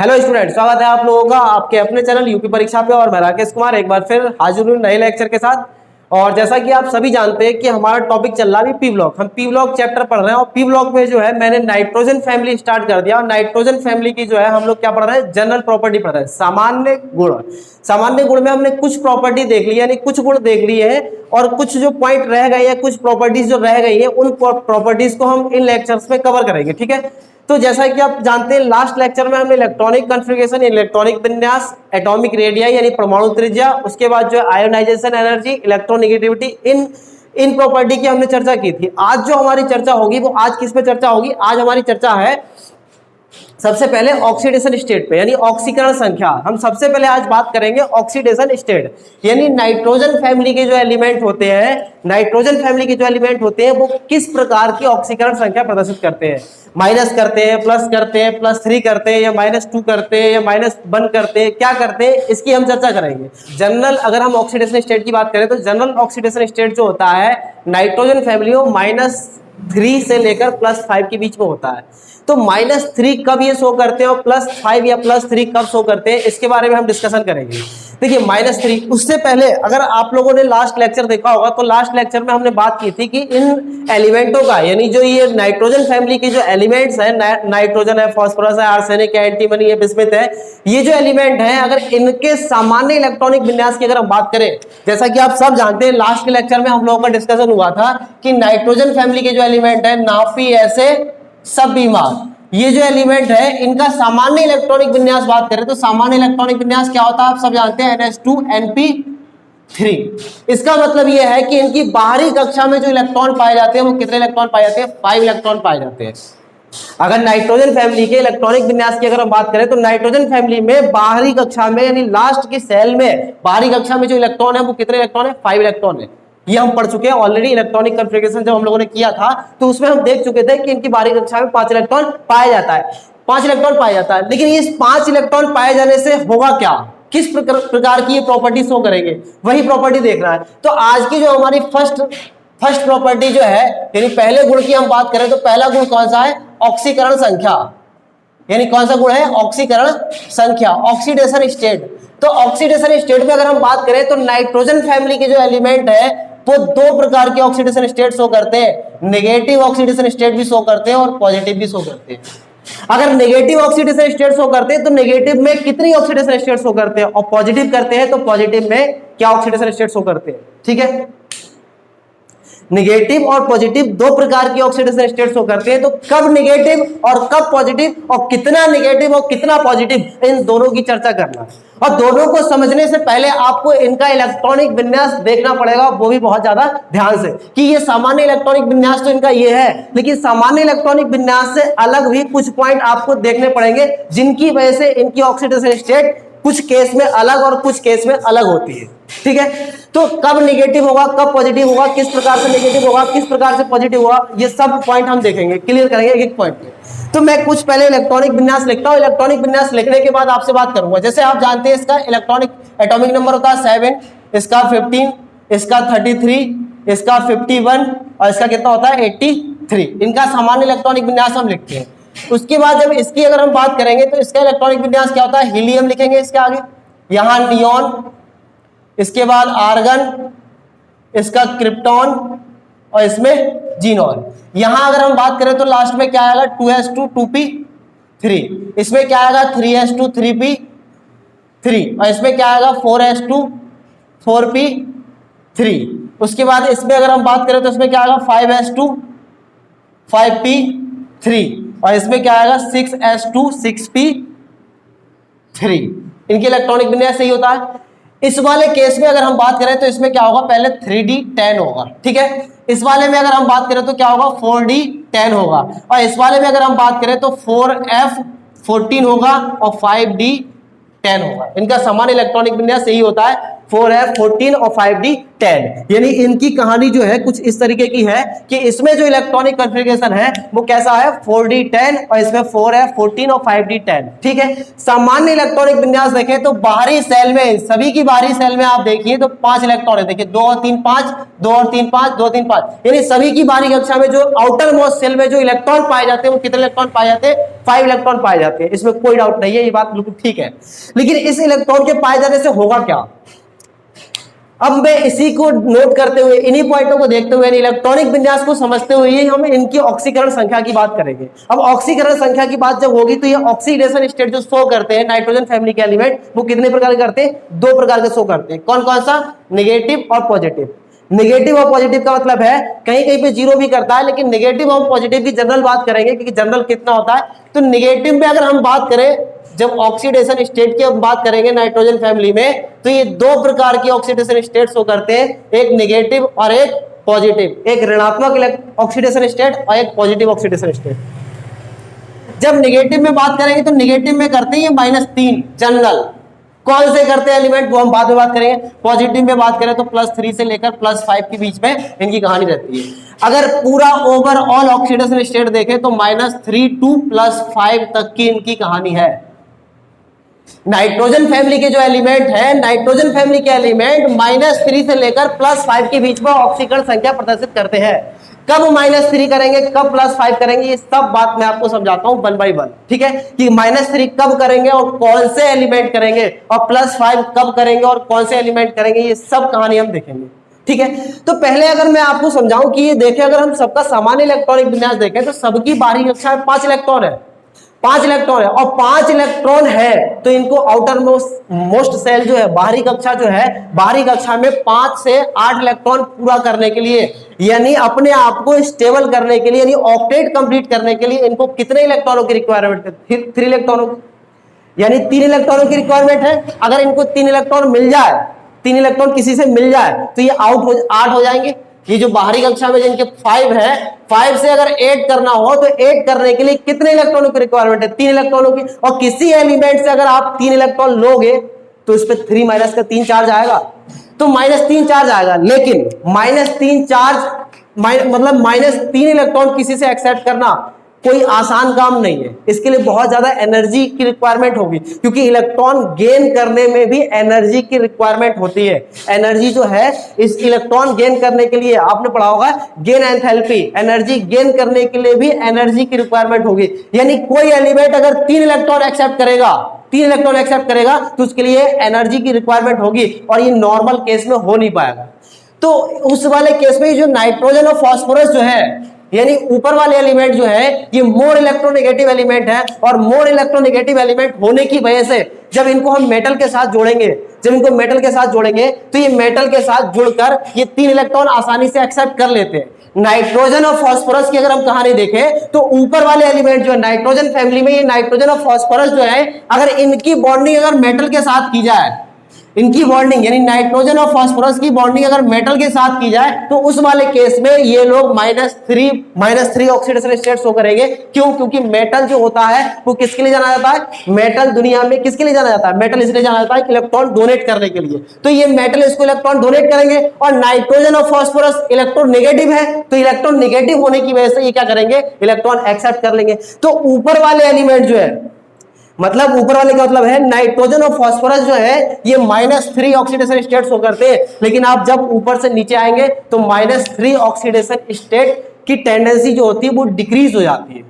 Hello student, स्वागत है आप लोगों का आपके अपने चैनल यूपी परीक्षा पे। और मैं राकेश कुमार एक बार फिर हाजिर हूँ नए लेक्चर के साथ। और जैसा कि आप सभी जानते हैं कि हमारा टॉपिक चल रहा है पी ब्लॉक। हम पी ब्लॉक चैप्टर पढ़ रहे हैं और पी ब्लॉक में जो है मैंने नाइट्रोजन फैमिली स्टार्ट कर दिया। और नाइट्रोजन फैमिली की जो है हम लोग क्या पढ़ रहे हैं, जनरल प्रॉपर्टी पढ़ रहे हैं, सामान्य गुण। सामान्य गुण में हमने कुछ प्रॉपर्टी देख ली, यानी कुछ गुण देख लिए हैं और कुछ जो पॉइंट रह गए हैं, कुछ प्रॉपर्टीज जो रह गई है, उन प्रॉपर्टीज को हम इन लेक्चर्स में कवर करेंगे। ठीक है, तो जैसा कि आप जानते हैं लास्ट लेक्चर में हमने इलेक्ट्रॉनिक कॉन्फ़िगरेशन, इलेक्ट्रॉनिक विन्यास, एटॉमिक रेडिया यानी परमाणु त्रिज्या, उसके बाद जो आयोनाइजेशन एनर्जी, इलेक्ट्रोनेगेटिविटी, इन प्रॉपर्टी की हमने चर्चा की थी। आज जो हमारी चर्चा होगी वो आज किस पे चर्चा होगी, आज हमारी चर्चा है सबसे पहले ऑक्सीडेशन स्टेट पे, यानी ऑक्सीकरण संख्या। हम सबसे पहले आज बात करेंगे ऑक्सीडेशन स्टेट, यानी नाइट्रोजन फैमिली के जो एलिमेंट होते हैं, नाइट्रोजन फैमिली के जो एलिमेंट होते हैं वो किस प्रकार की ऑक्सीकरण संख्या प्रदर्शित करते हैं। माइनस करते हैं, प्लस करते हैं, +3 करते हैं, या -2 करते हैं, या -1 करते हैं, क्या करते हैं, इसकी हम चर्चा करेंगे। जनरल अगर हम ऑक्सीडेशन स्टेट की बात करें तो जनरल ऑक्सीडेशन स्टेट जो होता है नाइट्रोजन फैमिली में -3 से लेकर +5 के बीच में होता है। तो -3 कब ये शो करते हैं और +5 या +3 कब शो करते हैं, इसके बारे में हम डिस्कशन करेंगे। देखिए -3, उससे पहले अगर आप लोगों ने लास्ट लेक्चर देखा होगा तो लास्ट लेक्चर में हमने बात की थी कि इन एलिमेंटों का, यानी जो ये नाइट्रोजन फैमिली के जो एलिमेंट्स हैं, नाइट्रोजन है, फास्फोरस है, आर्सेनिक है, एंटीमनी है, बिस्मिथ है, ये जो एलिमेंट हैं अगर इनके सामान्य इलेक्ट्रॉनिक विन्यास की अगर हम बात करें, जैसा कि आप सब जानते हैं लास्ट के लेक्चर में हम लोगों का डिस्कशन हुआ था कि नाइट्रोजन फैमिली के जो एलिमेंट है नाफी, ऐसे सब बीमार, ये जो एलिमेंट है इनका सामान्य इलेक्ट्रॉनिक विन्यास बात करें तो सामान्य इलेक्ट्रॉनिक विन्यास क्या होता है आप सब जानते हैं, NH2NP3। इसका मतलब ये है कि इनकी बाहरी कक्षा में जो इलेक्ट्रॉन पाए जाते हैं वो कितने इलेक्ट्रॉन पाए जाते हैं, 5 इलेक्ट्रॉन पाए जाते हैं। अगर नाइट्रोजन फैमिली के इलेक्ट्रॉनिक विन्यास की अगर हम बात करें तो नाइट्रोजन फैमिली में बाहरी कक्षा में यानी लास्ट की सेल में बाहरी कक्षा में जो इलेक्ट्रॉन है वो कितने इलेक्ट्रॉन है, 5 इलेक्ट्रॉन है। ये हम पढ़ चुके हैं ऑलरेडी। इलेक्ट्रॉनिक कॉन्फ़िगरेशन जब हम लोगों ने किया था तो उसमें हम देख चुके थे कि इनकी बाहरी कक्षा में 5 इलेक्ट्रॉन पाया जाता है, 5 इलेक्ट्रॉन पाया जाता है। लेकिन इस 5 इलेक्ट्रॉन पाए जाने से होगा क्या, किस प्रकार की ये प्रॉपर्टी शो करेंगे, वही प्रॉपर्टी देखना है। तो आज की जो हमारी फर्स्ट प्रॉपर्टी जो है, यानी पहले गुण की हम बात करें तो पहला गुण कौन सा है, ऑक्सीकरण संख्या। यानी कौन सा गुण है, ऑक्सीकरण संख्या, ऑक्सीडेशन स्टेट। तो ऑक्सीडेशन स्टेट में अगर हम बात करें तो नाइट्रोजन फैमिली के जो एलिमेंट है वो 2 प्रकार के ऑक्सीडेशन स्टेट शो करते हैं, नेगेटिव ऑक्सीडेशन स्टेट भी शो करते हैं और पॉजिटिव भी शो करते हैं। अगर नेगेटिव ऑक्सीडेशन स्टेट शो करते हैं तो नेगेटिव में कितनी ऑक्सीडेशन स्टेट शो करते हैं, और पॉजिटिव करते हैं तो पॉजिटिव में क्या ऑक्सीडेशन स्टेट शो करते हैं। ठीक है, नेगेटिव और पॉजिटिव 2 प्रकार की ऑक्सीडेशन स्टेट शो करते हैं। तो कब नेगेटिव और कब पॉजिटिव और कितना नेगेटिव और कितना पॉजिटिव, इन दोनों की चर्चा करना। और दोनों को समझने से पहले आपको इनका इलेक्ट्रॉनिक विन्यास देखना पड़ेगा, वो भी बहुत ज्यादा ध्यान से, कि ये सामान्य इलेक्ट्रॉनिक विन्यास तो इनका ये है, लेकिन सामान्य इलेक्ट्रॉनिक विन्यास से अलग भी कुछ पॉइंट आपको देखने पड़ेंगे जिनकी वजह से इनकी ऑक्सीडेशन स्टेट कुछ केस में अलग और कुछ केस में अलग होती है। ठीक है, तो कब नेगेटिव होगा, कब पॉजिटिव होगा, किस प्रकार से नेगेटिव होगा, किस प्रकार से पॉजिटिव होगा, ये सब पॉइंट हम देखेंगे, क्लियर करेंगे एक पॉइंट पे। तो मैं कुछ पहले इलेक्ट्रॉनिक विन्यास लिखता हूं, इलेक्ट्रॉनिक विन्यास लिखने के बाद आपसे बात करूंगा। जैसे आप जानते हैं इसका इलेक्ट्रॉनिक एटॉमिक नंबर होता है 7, इसका 15, इसका 33, इसका 51 और इसका कितना होता है 83। इनका सामान्य इलेक्ट्रॉनिक विन्यास हम लिखते हैं। उसके बाद जब इसकी अगर हम बात करेंगे तो इसका इलेक्ट्रॉनिक विन्यास क्या होता है, हीलियम लिखेंगे इसके आगे, यहां नियॉन, इसके बाद आर्गन, इसका क्रिप्टॉन और इसमें जीनॉन। यहां अगर हम बात करें तो लास्ट में क्या आएगा, 2s2 2p3, इसमें क्या आएगा 3s2 3p3 और इसमें क्या आएगा 4s2 4p3। उसके बाद इसमें अगर हम बात करें तो इसमें क्या आएगा 5s2 5p3 और इसमें क्या आएगा 6s2 6p3। इनके इलेक्ट्रॉनिक विन्यास सही होता है। इस वाले केस में अगर हम बात करें तो इसमें क्या होगा, पहले 3d10 होगा। ठीक है, इस वाले में अगर हम बात करें तो क्या होगा 4d10 होगा और इस वाले में अगर हम बात करें तो 4f14 होगा और 5d10 होगा। इनका सामान्य इलेक्ट्रॉनिक विन्यास यही होता है, 4f14 और 5d10। यानी इनकी कहानी जो है कुछ इस तरीके की है कि इसमें जो इलेक्ट्रॉनिक कॉन्फ़िगरेशन है वो कैसा है 4d10 और इसमें 4f14 और 5d10। ठीक है, सामान्य इलेक्ट्रॉनिक विन्यास देखें तो बाहरी सेल में, सभी की बाहरी सेल में आप देखिए तो 5 इलेक्ट्रॉन है। देखिए 2 और 3 5, 2 और 3 5, 2 और 3 5, यानी सभी की बाहरी कक्षा में जो आउटर मोस्ट सेल में जो इलेक्ट्रॉन पाए जाते हैं वो कितने इलेक्ट्रॉन पाए जाते हैं? 5 इलेक्ट्रॉन पाए जाते हैं। इसमें कोई डाउट नहीं है, ये बात बिल्कुल ठीक है। लेकिन इस इलेक्ट्रॉन के पाए जाने से होगा क्या? अब मैं इसी को नोट करते हुए, इन्हीं पॉइंटों को देखते हुए, इलेक्ट्रॉनिक विन्यास को समझते हुए हम इनकी ऑक्सीकरण संख्या की बात करेंगे। अब ऑक्सीकरण संख्या की बात जब होगी तो ये ऑक्सीडेशन स्टेट जो शो करते हैं नाइट्रोजन फैमिली के एलिमेंट, वो कितने प्रकार के करते हैं? 2 प्रकार के शो करते हैं। कौन कौन सा? नेगेटिव और पॉजिटिव। नेगेटिव और पॉजिटिव का मतलब है कहीं कहीं पे 0 भी करता है, लेकिन नेगेटिव और पॉजिटिव की जनरल बात करेंगे क्योंकि जनरल कितना होता है। तो नेगेटिव में अगर हम बात करें, जब ऑक्सीडेशन स्टेट की हम बात करेंगे नाइट्रोजन फैमिली में, तो ये 2 प्रकार की ऑक्सीडेशन स्टेट शो करते हैं, एक नेगेटिव और एक पॉजिटिव। एक ऋणात्मक ऑक्सीडेशन स्टेट और एक पॉजिटिव ऑक्सीडेशन स्टेट। जब नेगेटिव में बात करेंगे तो नेगेटिव में करते हैं -3 जनरल। कौन से करते हैं एलिमेंट वो हम बाद में बात करेंगे। पॉजिटिव में बात करें तो +3 से लेकर +5 के बीच में इनकी कहानी रहती है। अगर पूरा ओवरऑल ऑक्सीडेशन स्टेट देखें तो -3 to +5 तक की इनकी कहानी है। नाइट्रोजन फैमिली के जो एलिमेंट है, नाइट्रोजन फैमिली के एलिमेंट -3 से लेकर +5 के बीच में ऑक्सीकरण संख्या प्रदर्शित करते हैं। कब -3 करेंगे, कब +5 करेंगे, ये सब बात मैं आपको समझाता हूं 1 by 1। ठीक है, कि -3 कब करेंगे और कौन से एलिमेंट करेंगे, और +5 कब करेंगे और कौन से एलिमेंट करेंगे, ये सब कहानी हम देखेंगे। ठीक है, तो पहले अगर मैं आपको समझाऊं कि ये देखें, अगर हम सबका सामान्य इलेक्ट्रॉनिक विन्यास देखें तो सबकी बाहरी कक्षा में 5 इलेक्ट्रॉन है। 5 इलेक्ट्रॉन है, और 5 इलेक्ट्रॉन है तो इनको आउटर मोस्ट सेल जो है, बाहरी कक्षा जो है, बाहरी कक्षा में 5 से 8 इलेक्ट्रॉन पूरा करने के लिए, यानी अपने आप को स्टेबल करने के लिए, यानी ऑक्टेट कंप्लीट करने के लिए इनको कितने इलेक्ट्रॉनों की रिक्वायरमेंट है? 3 इलेक्ट्रॉनों की, यानी 3 इलेक्ट्रॉनों की रिक्वायरमेंट है। अगर इनको 3 इलेक्ट्रॉन मिल जाए, 3 इलेक्ट्रॉन किसी से मिल जाए तो ये 8 हो जाएंगे। ये जो बाहरी कक्षा में जिनके 5 है, 5 से अगर 8 करना हो तो 8 करने के लिए कितने इलेक्ट्रॉनों की रिक्वायरमेंट है? 3 इलेक्ट्रॉनों की। और किसी एलिमेंट से अगर आप 3 इलेक्ट्रॉन लोगे तो इस पे 3 माइनस का 3 चार्ज आएगा, तो -3 चार्ज आएगा। लेकिन -3 चार्ज मतलब -3 इलेक्ट्रॉन किसी से एक्सेप्ट करना कोई आसान काम नहीं है। इसके लिए बहुत ज्यादा एनर्जी की रिक्वायरमेंट होगी, क्योंकि इलेक्ट्रॉन गेन करने में भी एनर्जी की रिक्वायरमेंट होती है। एनर्जी जो है, इस इलेक्ट्रॉन गेन करने के लिए आपने पढ़ा होगा गेन एंथैल्पी, एनर्जी गेन करने के लिए भी एनर्जी की रिक्वायरमेंट होगी। यानी कोई एलिमेंट अगर 3 इलेक्ट्रॉन एक्सेप्ट करेगा, 3 इलेक्ट्रॉन एक्सेप्ट करेगा तो उसके लिए एनर्जी की रिक्वायरमेंट होगी, और ये नॉर्मल केस में हो नहीं पाएगा। तो उस वाले केस में जो नाइट्रोजन और फास्फोरस जो है, यानी ऊपर वाले एलिमेंट जो है, ये मोर इलेक्ट्रोनेगेटिव एलिमेंट है, और मोर इलेक्ट्रोनेगेटिव एलिमेंट होने की वजह से जब इनको हम मेटल के साथ जोड़ेंगे, तो ये मेटल के साथ जुड़कर ये 3 इलेक्ट्रॉन आसानी से एक्सेप्ट कर लेते हैं। नाइट्रोजन और फास्फोरस की अगर हम कहानी देखें तो ऊपर वाले एलिमेंट जो है नाइट्रोजन फैमिली में, ये नाइट्रोजन और फास्फोरस जो है, अगर इनकी बॉन्डिंग अगर मेटल के साथ की जाए, इनकी बॉन्डिंग यानी नाइट्रोजन और फास्फोरस की बॉन्डिंग अगर मेटल के साथ की जाए, तो उस वाले केस में ये लोग -3 ऑक्सीडेशन स्टेट शो करेंगे। क्यों? क्योंकि मेटल जो होता है वो किसके लिए जाना जाता है? मेटल दुनिया में किसके लिए जाना जाता है? मेटल इसलिए जाना जाता है इलेक्ट्रॉन डोनेट करने के लिए। तो ये मेटल इसको इलेक्ट्रॉन डोनेट करेंगे, और नाइट्रोजन और फास्फोरस इलेक्ट्रॉन नेगेटिव है, तो इलेक्ट्रॉन नेगेटिव होने की वजह से ये क्या करेंगे? इलेक्ट्रॉन एक्सेप्ट कर लेंगे। तो ऊपर वाले एलिमेंट जो है, मतलब ऊपर वाले का मतलब है नाइट्रोजन और फास्फोरस जो है, ये -3 ऑक्सीडेशन स्टेट शो करते हैं। लेकिन आप जब ऊपर से नीचे आएंगे तो -3 ऑक्सीडेशन स्टेट की टेंडेंसी जो होती है वो डिक्रीज हो जाती है।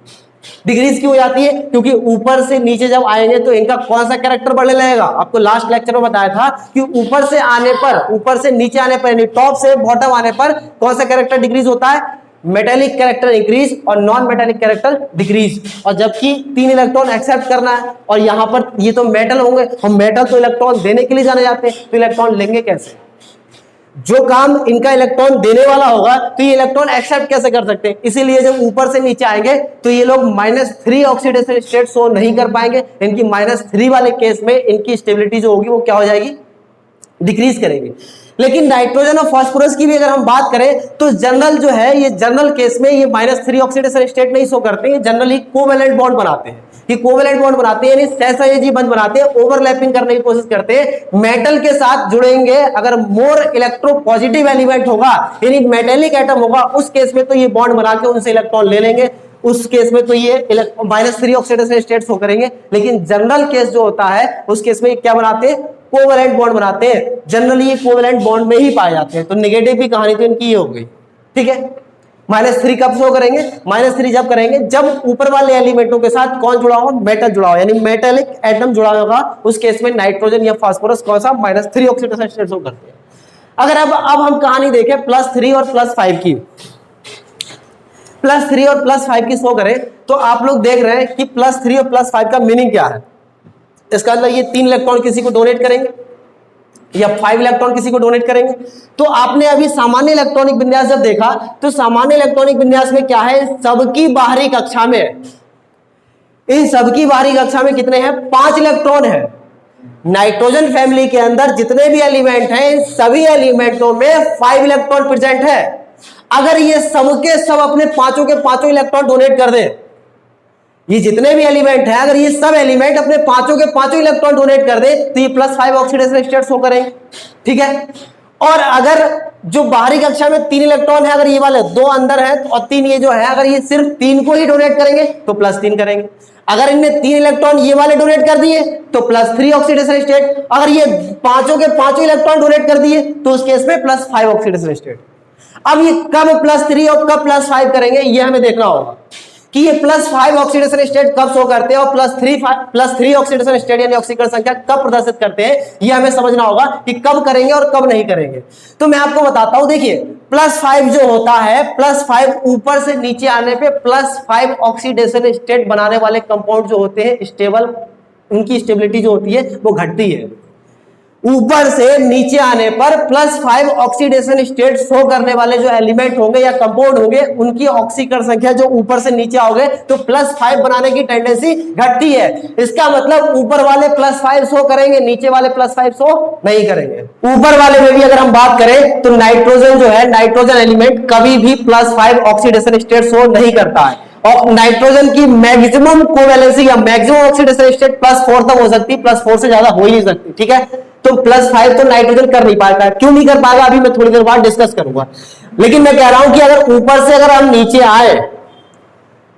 डिक्रीज क्यों हो जाती है? क्योंकि ऊपर से नीचे जब आएंगे तो इनका कौन सा कैरेक्टर बढ़ने लगेगा? आपको लास्ट लेक्चर में बताया था कि ऊपर से आने पर, ऊपर से नीचे आने पर, यानी टॉप से बॉटम आने पर कौन सा कैरेक्टर डिक्रीज होता है? मेटेलिक कैरेक्टर इंक्रीज और नॉन मेटेलिक कैरेक्टर डिक्रीज। और जबकि 3 इलेक्ट्रॉन एक्सेप्ट करना है, और यहां पर ये तो मेटल होंगे, हम मेटल तो इलेक्ट्रॉन देने के लिए जाने जाते हैं, तो इलेक्ट्रॉन लेंगे कैसे? जो काम इनका इलेक्ट्रॉन देने वाला होगा तो ये इलेक्ट्रॉन एक्सेप्ट कैसे कर सकते हैं? इसीलिए जब ऊपर से नीचे आएंगे तो ये लोग -3 ऑक्सीडेशन स्टेट शो नहीं कर पाएंगे। इनकी -3 वाले केस में इनकी स्टेबिलिटी जो होगी वो क्या हो जाएगी? डिक्रीज करेगी। लेकिन नाइट्रोजन और फास्फोरस की भी अगर हम बात करें तो जनरल जो है, ये जनरल केस में ये -3 ऑक्सीडेशन स्टेट नहीं शो करते हैं, जनरली कोवैलेंट बॉन्ड बनाते हैं। कि कोवेलेंट बॉन्ड बनाते हैं यानी सहसंयोजी बंध बनाते हैं, ओवरलैपिंग करने की कोशिश करते हैं, मेटल के साथ जुड़ेंगे, अगर मोर इलेक्ट्रोपॉजिटिव एलिमेंट होगा यानी मेटेलिक एटम होगा उस केस में तो ये बॉन्ड बना के उनसे इलेक्ट्रॉन ले लेंगे, उस केस में तो ये -3 ऑक्सीडेशन स्टेट शो करेंगे। लेकिन जनरल केस जो होता है उस केस में क्या बनाते हैं, कोवेलेंट बॉन्ड बनाते हैं, जनरली ये कोवेलेंट बॉन्ड में ही पाए जाते हैं। तो नेगेटिव की कहानी तो इनकी ये हो गई, ठीक है। -3 कब शो करेंगे, -3 जब करेंगे जब ऊपर वाले एलिमेंटों के साथ कौन जुड़ा होगा, मेटल जुड़ा होगा, यानी मेटेलिक एटम जुड़ा होगा, उस केस में नाइट्रोजन या फास्फोरस कौन सा -3 ऑक्सीडेशन स्टेट शो करते हैं। अगर अब हम कहानी देखें +3 और +5 की, +3 और +5 की शो करें तो आप लोग देख रहे हैं कि +3 और +5 का मीनिंग क्या है। इसका मतलब ये 3 इलेक्ट्रॉन किसी को डोनेट करेंगे या 5 इलेक्ट्रॉन किसी को डोनेट करेंगे। तो आपने अभी सामान्य इलेक्ट्रॉनिक विन्यास जब देखा तो सामान्य इलेक्ट्रॉनिक विन्यास में क्या है, सबकी बाहरी कक्षा में, इन सबकी बाहरी कक्षा में कितने हैं, 5 इलेक्ट्रॉन है। नाइट्रोजन फैमिली के अंदर जितने भी एलिमेंट हैं इन सभी एलिमेंटों में 5 इलेक्ट्रॉन प्रेजेंट है। अगर ये सब के सब अपने पांचों के पांचों इलेक्ट्रॉन डोनेट कर दे, ये जितने भी एलिमेंट हैं अगर ये सब एलिमेंट अपने पांचों के पांचों इलेक्ट्रॉन डोनेट कर दे तो ये +5 ऑक्सीडेशन स्टेट शो करेंगे, ठीक है। और अगर जो बाहरी कक्षा में 3 इलेक्ट्रॉन है, अगर ये वाले 2 अंदर है और 3 ये जो है, अगर ये सिर्फ 3 को ही डोनेट करेंगे तो +3 करेंगे। अगर इनमें 3 इलेक्ट्रॉन ये वाले डोनेट कर दिए तो +3 ऑक्सीडेशन स्टेट, अगर ये पांचों के पांचों इलेक्ट्रॉन डोनेट कर दिए तो उस केस में +5 ऑक्सीडेशन स्टेट। अब ये कब +3 और कब +5 करेंगे ये हमें देखना होगा कि ये +5 ऑक्सीडेशन स्टेट कब शो करते हैं और +3 ऑक्सीडेशन स्टेट यानी ऑक्सीकरण संख्या कब प्रदर्शित करते हैं, ये हमें समझना होगा कि कब करेंगे और कब नहीं करेंगे। तो मैं आपको बताता हूं, देखिए +5 जो होता है, +5 ऊपर से नीचे आने पे +5 ऑक्सीडेशन स्टेट बनाने वाले कंपाउंड जो होते हैं स्टेबल, उनकी स्टेबिलिटी जो होती है वो घटती है। ऊपर से नीचे आने पर +5 ऑक्सीडेशन स्टेट शो करने वाले जो एलिमेंट होंगे या कंपाउंड होंगे उनकी ऑक्सीकरण संख्या जो ऊपर से नीचे आओगे तो +5 बनाने की टेंडेंसी घटती है। इसका मतलब ऊपर वाले +5 शो करेंगे, नीचे वाले +5 शो नहीं करेंगे। ऊपर वाले में भी अगर हम बात करें तो नाइट्रोजन जो है, नाइट्रोजन एलिमेंट कभी भी +5 ऑक्सीडेशन स्टेट शो नहीं करता है। और नाइट्रोजन की मैक्सिमम कोवैलेंसी या मैक्सिमम ऑक्सीडेशन स्टेट +4 तक हो सकती है, +4 से ज्यादा हो ही नहीं सकती, ठीक है। तो +5 तो नाइट्रोजन कर नहीं पाएगा, क्यों नहीं कर पाएगा अभी मैं थोड़ी देर बाद डिस्कस करूंगा। लेकिन मैं कह रहा हूं कि अगर ऊपर से अगर हम नीचे आए,